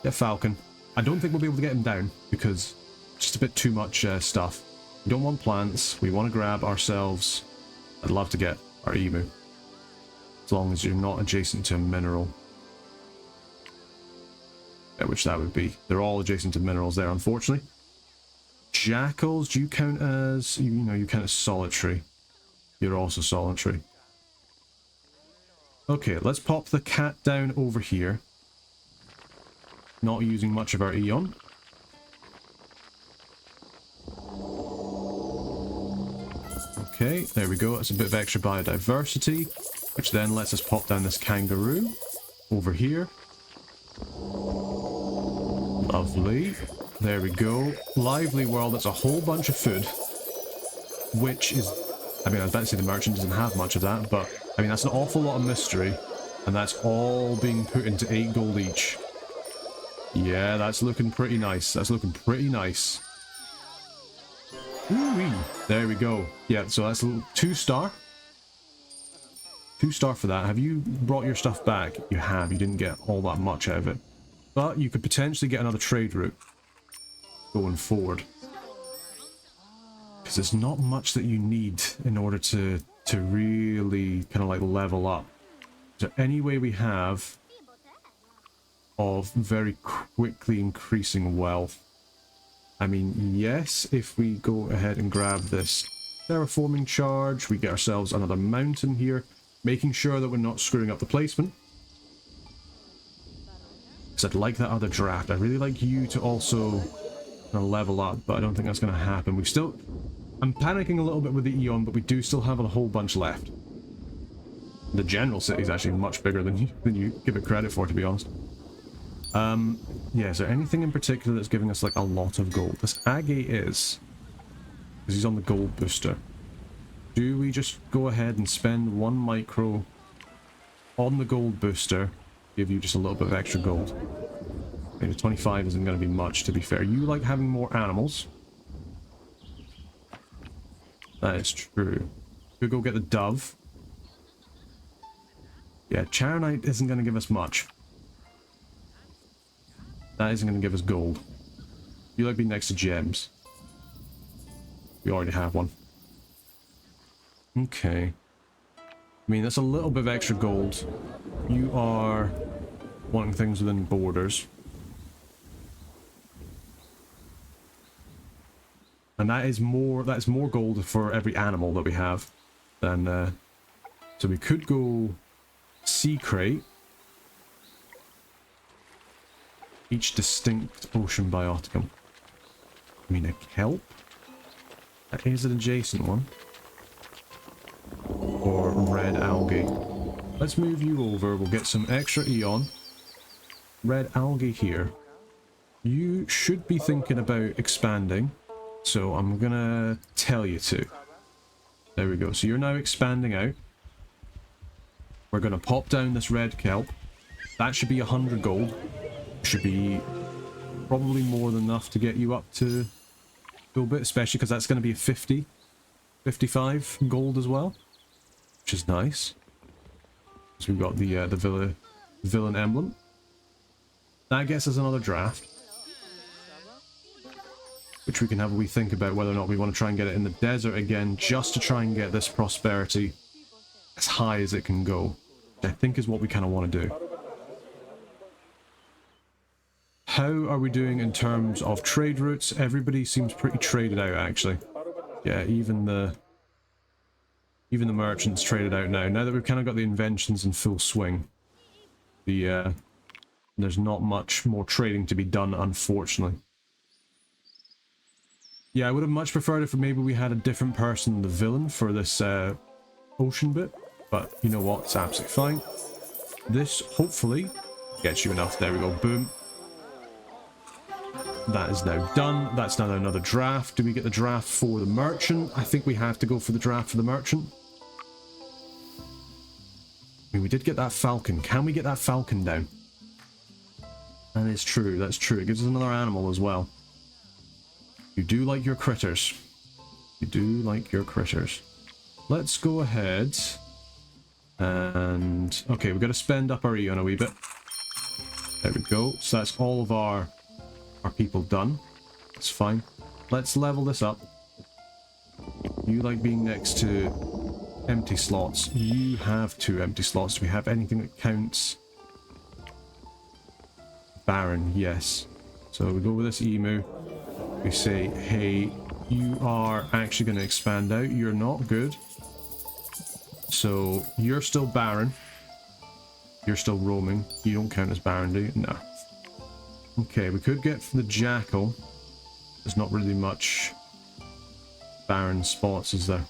Get falcon. I don't think we'll be able to get him down because just a bit too much stuff. We don't want plants. We want to grab ourselves. I'd love to get our emu. As long as you're not adjacent to a mineral. Yeah, which that would be. They're all adjacent to minerals there, unfortunately. Jackals, do you count as... You know, you count as solitary. You're also solitary. Okay, let's pop the cat down over here. Not using much of our Eon. Okay, there we go. That's a bit of extra biodiversity, which then lets us pop down this kangaroo over here. Lovely. There we go. Lively world. That's a whole bunch of food, which is... I mean, I was about to say the merchant doesn't have much of that, but I mean, that's an awful lot of mystery, and that's all being put into 8 gold each. Yeah, that's looking pretty nice. That's looking pretty nice. Ooh-wee. There we go. Yeah, so that's a 2-star. 2-star for that. Have you brought your stuff back? You have. You didn't get all that much out of it. But you could potentially get another trade route going forward. Because there's not much that you need in order to really kind of like level up. Is there any way we have of very quickly increasing wealth? I mean, yes, if we go ahead and grab this terraforming charge, we get ourselves another mountain here, making sure that we're not screwing up the placement. Because I'd like that other draft. I'd really like you to also level up, but I don't think that's going to happen. We still... I'm panicking a little bit with the Eon, but we do still have a whole bunch left. The general city is actually much bigger than you give it credit for, to be honest. Yeah, is there anything in particular that's giving us like a lot of gold? This Agate is, because he's on the gold booster. Do we just go ahead and spend 1 micro on the gold booster, give you just a little bit of extra gold? Maybe 25 isn't going to be much, to be fair. You like having more animals. That is true. We'll go get the dove. Yeah, Charonite isn't going to give us much. That isn't going to give us gold. You like being next to gems. We already have one. Okay. I mean, that's a little bit of extra gold. You are wanting things within borders. And that's more gold for every animal that we have than so we could go sea crate. Each distinct ocean bioticum. I mean, a kelp? That is an adjacent one. Or red algae. Let's move you over. We'll get some extra Eon. Red algae here. You should be thinking about expanding. So I'm gonna tell you to. There we go. So you're now expanding out. We're gonna pop down this red kelp. That should be 100 gold. Should be probably more than enough to get you up to a little bit, especially because that's going to be a 50, 55 gold as well, which is nice. So we've got the villain emblem. That gets us another draft. which we can have a wee think about whether or not we want to try and get it in the desert again, just to try and get this prosperity as high as it can go, which I think is what we kind of want to do. How are we doing in terms of trade routes? Everybody seems pretty traded out, actually. Yeah, even the merchants traded out now. Now that we've kind of got the inventions in full swing, there's not much more trading to be done, unfortunately. Yeah, I would have much preferred if maybe we had a different person, the villain, for this ocean bit. But you know what? It's absolutely fine. This, hopefully, gets you enough. There we go. Boom. That is now done. That's now another draft. Do we get the draft for the merchant? I think we have to go for the draft for the merchant. I mean, we did get that falcon. Can we get that falcon down? That is true. That's true. It gives us another animal as well. You do like your critters. You do like your critters. Let's go ahead and... Okay, we've got to spend up our Eon a wee bit. There we go. So that's all of our people done. That's fine. Let's level this up. You like being next to empty slots. You have 2 empty slots. Do we have anything that counts? Baron, yes. So we go with this emu. We say, hey, you are actually going to expand out. You're not good. So you're still Baron. You're still roaming. You don't count as Baron, do you? No. Okay, we could get the Jackal. There's not really much Baron spots, is there?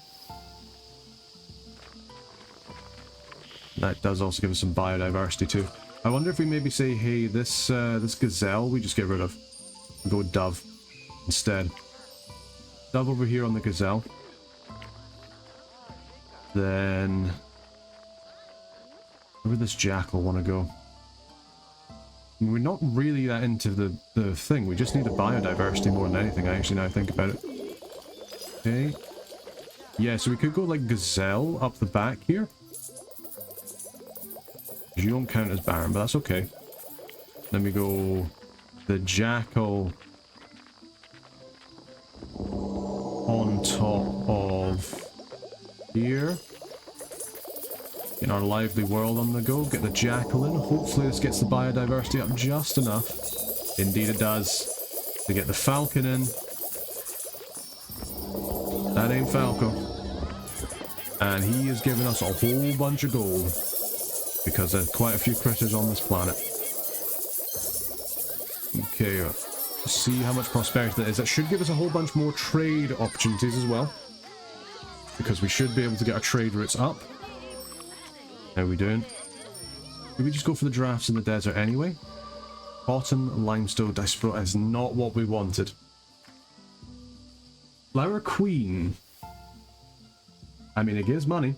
That does also give us some biodiversity too. I wonder if we maybe say, hey, this gazelle we just get rid of. We'll go with dove instead. Dove over here on the gazelle. Then where would this jackal want to go? We're not really that into the thing. We just need the biodiversity more than anything, actually, now I think about it. Okay. Yeah, so we could go like gazelle up the back here. You don't count as Baron, but that's okay. Then we go the jackal on top of here. In our lively world on the go, get the jackal in. Hopefully this gets the biodiversity up just enough. Indeed it does. To get the falcon in. That ain't Falco. And he is giving us a whole bunch of gold. Because there's quite a few critters on this planet. Okay, let's see how much prosperity that is. That should give us a whole bunch more trade opportunities as well. Because we should be able to get our trade routes up. How are we doing? Did we just go for the drafts in the desert anyway? Cotton, limestone, diaspora is not what we wanted. Flower Queen. I mean, it gives money.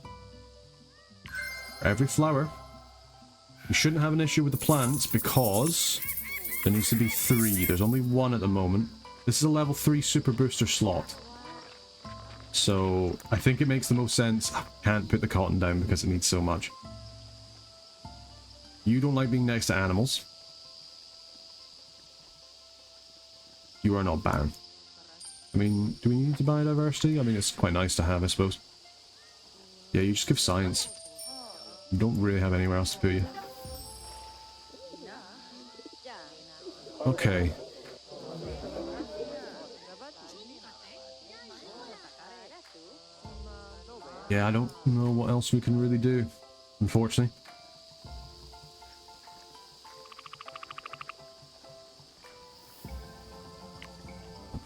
For every flower. We shouldn't have an issue with the plants because there needs to be 3. There's only 1 at the moment. This is a level 3 super booster slot. So I think it makes the most sense. I can't put the cotton down because it needs so much. You don't like being next to animals. You are not Baron. I mean, do we need the biodiversity? I mean, it's quite nice to have, I suppose. Yeah, you just give science. You don't really have anywhere else to put you. Okay. Yeah, I don't know what else we can really do, unfortunately.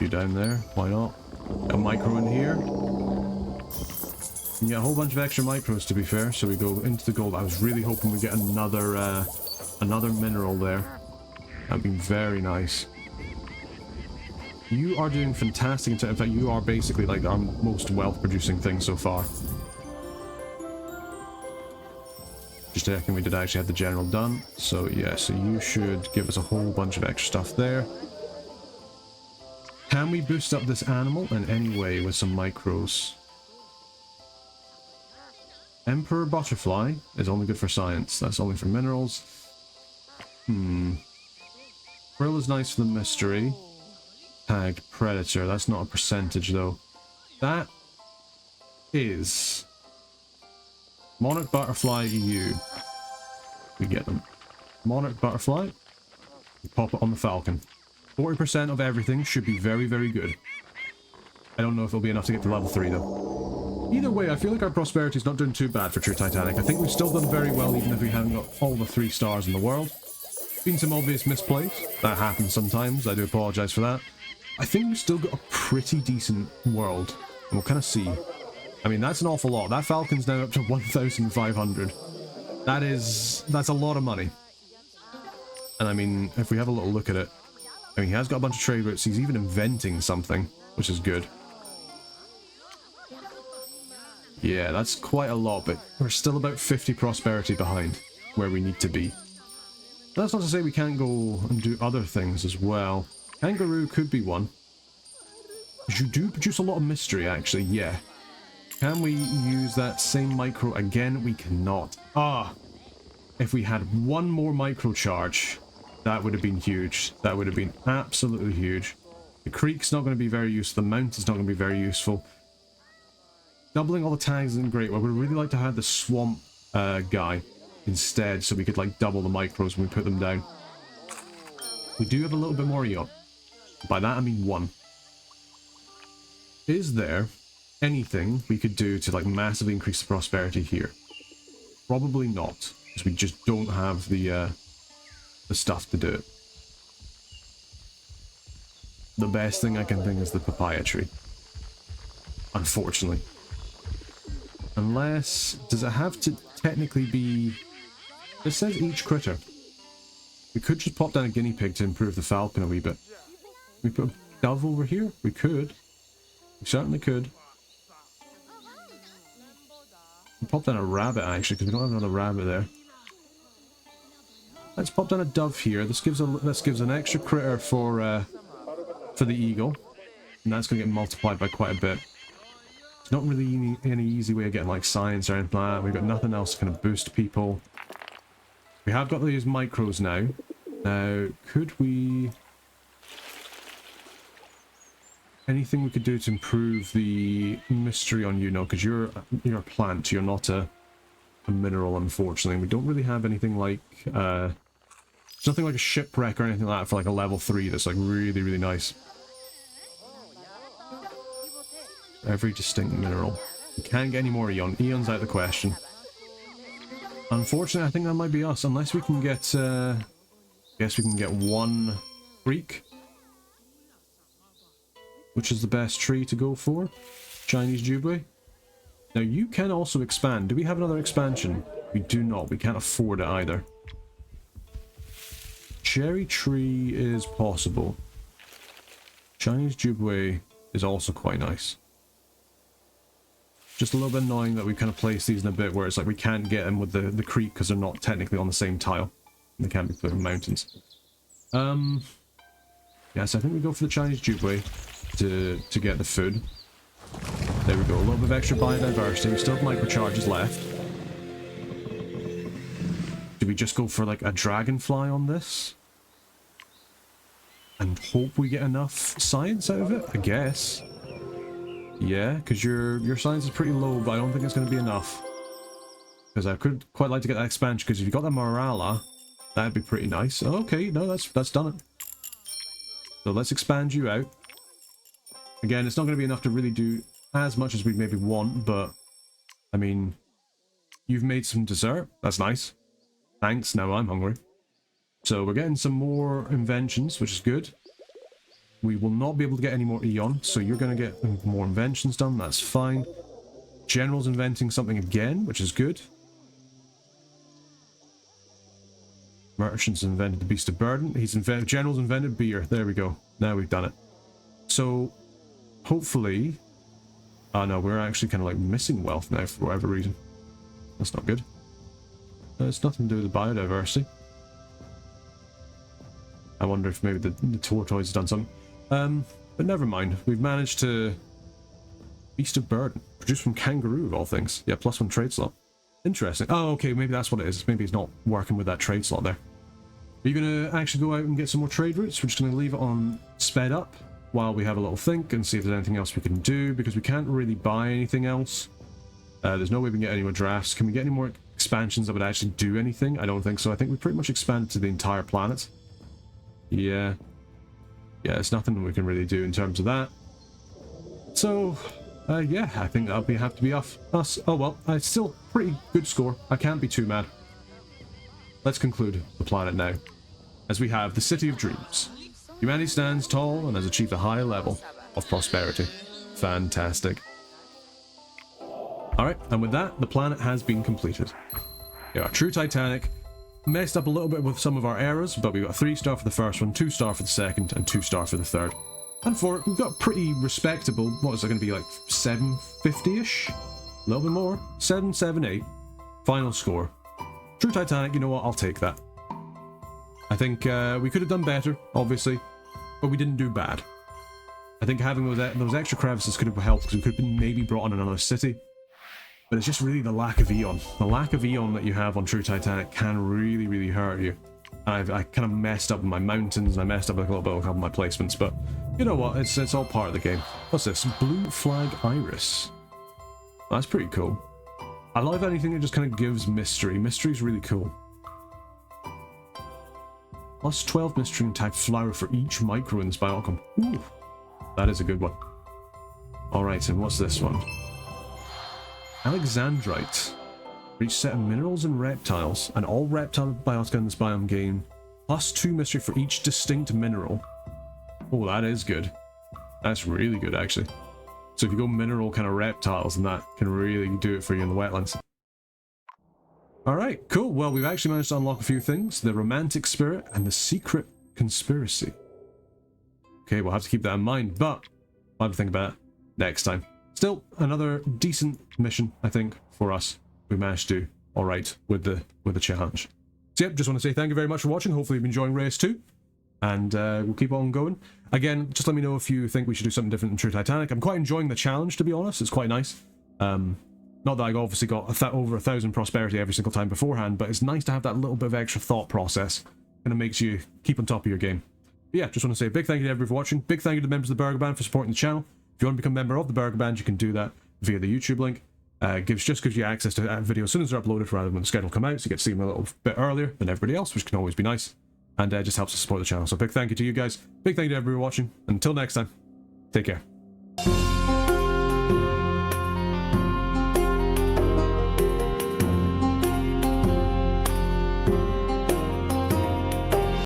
You down there, why not? A micro in here. You get a whole bunch of extra micros, to be fair, so we go into the gold. I was really hoping we get another mineral there. That'd be very nice. You are doing fantastic. In fact, you are basically like our most wealth-producing thing so far. Just checking we did actually have the general done. So yeah, so you should give us a whole bunch of extra stuff there. Can we boost up this animal in any way with some micros? Emperor Butterfly is only good for science. That's only for minerals. Brill is nice for the mystery. tagged predator. That's not a percentage though. That is monarch butterfly EU. We get them. Monarch butterfly. We pop it on the falcon. 40% of everything should be very, very good. I don't know if it'll be enough to get to level 3 though. Either way, I feel like our prosperity is not doing too bad for True Titanic. I think we've still done very well even if we haven't got all the 3 stars in the world. Been some obvious misplays. That happens sometimes. I do apologise for that. I think we've still got a pretty decent world. And we'll kind of see. I mean, that's an awful lot. That falcon's now up to 1,500. That's a lot of money. And I mean, if we have a little look at it, I mean, he has got a bunch of trade routes. He's even inventing something, which is good. Yeah, that's quite a lot, but we're still about 50 prosperity behind where we need to be. That's not to say we can't go and do other things as well. Kangaroo could be one. You do produce a lot of mystery, actually, yeah. Can we use that same micro again? We cannot. Ah! If we had one more micro charge, that would have been huge. That would have been absolutely huge. The creek's not going to be very useful. The mountain's not going to be very useful. Doubling all the tags isn't great. I would really like to have the swamp guy instead, so we could like double the micros when we put them down. We do have a little bit more EO. By that I mean 1. Is there anything we could do to like massively increase the prosperity here? Probably not, because we just don't have the stuff to do it. The best thing I can think is the papaya tree. Unfortunately. Unless, does it have to technically be... It says each critter. We could just pop down a guinea pig to improve the falcon a wee bit. Can we put a dove over here? We could. We certainly could. We'll pop down a rabbit actually, because we don't have another rabbit there. Let's pop down a dove here. This gives an extra critter for the eagle, and that's going to get multiplied by quite a bit. It's not really any easy way of getting like science or anything like that. We've got nothing else to kind of boost people. We have got these micros now. Now, could we... Anything we could do to improve the mystery on you? No, because you're a plant. You're not a mineral, unfortunately. We don't really have anything like... There's nothing like a shipwreck or anything like that for like a level 3 that's like really, really nice. Every distinct mineral. We can't get any more Eon. Eon's out of the question. Unfortunately, I think that might be us. Unless we can get... I guess we can get 1 creek. Which is the best tree to go for? Chinese Jubilee. Now you can also expand. Do we have another expansion? We do not. We can't afford it either. Cherry tree is possible. Chinese Jubilee is also quite nice. Just a little bit annoying that we kind of placed these in a bit where it's like we can't get them with the creek because they're not technically on the same tile. They can't be put in mountains. Yes, I think we go for the Chinese Jubilee to get the food. There we go. A little bit of extra biodiversity. We still have microcharges left. Do we just go for like a dragonfly on this? And hope we get enough science out of it? I guess. Yeah, because your science is pretty low, but I don't think it's going to be enough. Because I could quite like to get that expansion, because if you got the Morala, that'd be pretty nice. Okay, no, that's done it. So let's expand you out. Again, it's not going to be enough to really do as much as we maybe want, but I mean, you've made some dessert. That's nice. Thanks, now I'm hungry. So we're getting some more inventions, which is good. We will not be able to get any more Eon, so you're going to get more inventions done. That's fine. General's inventing something again, which is good. Merchant's invented the Beast of Burden. General's invented beer. There we go. Now we've done it. So, hopefully... Oh no, we're actually kind of like missing wealth now for whatever reason. That's not good. It's nothing to do with the biodiversity. I wonder if maybe the tortoise has done something. But never mind. We've managed to... Beast of Burden. Produced from kangaroo, of all things. Yeah, +1 trade slot. Interesting. Oh, okay, maybe that's what it is. Maybe he's not working with that trade slot there. Are you going to actually go out and get some more trade routes? We're just going to leave it on sped up. while we have a little think and see if there's anything else we can do, because we can't really buy anything else. There's no way we can get any more drafts. Can we get any more expansions that would actually do anything? I don't think so. I think we pretty much expanded to the entire planet. Yeah. Yeah, there's nothing we can really do in terms of that. So, yeah, I think that'll have to be off us. Oh well, it's still pretty good score. I can't be too mad. Let's conclude the planet now, as we have the City of Dreams. Humanity stands tall and has achieved a high level of prosperity. Fantastic. Alright, and with that, the planet has been completed. Yeah, True Titanic messed up a little bit with some of our errors, but we got a 3-star for the first one, 2-star for the second, and 2-star for the third. And for it, we've got pretty respectable, what is it going to be, like 750-ish? A little bit more? 778. Final score. True Titanic, you know what, I'll take that. I think we could have done better, obviously, but we didn't do bad. I think having those extra crevices could have helped, because we could have been maybe brought on another city. But it's just really the lack of Eon. The lack of Eon that you have on True Titanic can really, really hurt you. And I kind of messed up with my mountains, and I messed up like a little bit with a couple of my placements, but you know what, it's all part of the game. What's this? Blue Flag Iris. That's pretty cool. I love anything that just kind of gives mystery. Mystery's really cool. Plus 12 mystery and tag flower for each micro in this biome. Ooh, that is a good one. Alright, and what's this one? Alexandrite. For each set of minerals and reptiles, and all reptile biotica in this biome gain plus 2 mystery for each distinct mineral. Oh, that is good. That's really good, actually. So if you go mineral kind of reptiles, and that can really do it for you in the wetlands. Alright, cool. Well, we've actually managed to unlock a few things. The Romantic Spirit and the Secret Conspiracy. Okay, we'll have to keep that in mind, but I'll have to think about it next time. Still, another decent mission, I think, for us. We managed to do alright with the challenge. So yep, just want to say thank you very much for watching. Hopefully you've been enjoying Reus 2. And we'll keep on going. Again, just let me know if you think we should do something different in True Titanic. I'm quite enjoying the challenge, to be honest. It's quite nice. Not that I obviously got over 1,000 prosperity every single time beforehand, but it's nice to have that little bit of extra thought process. Kind of makes you keep on top of your game. But yeah, just want to say a big thank you to everybody for watching. Big thank you to the members of the Burger Band for supporting the channel. If you want to become a member of the Burger Band, you can do that via the YouTube link. Just gives you access to videos as soon as they're uploaded rather than when the schedule come out, so you get to see them a little bit earlier than everybody else, which can always be nice. And just helps us support the channel. So big thank you to you guys. Big thank you to everybody watching. Until next time, take care.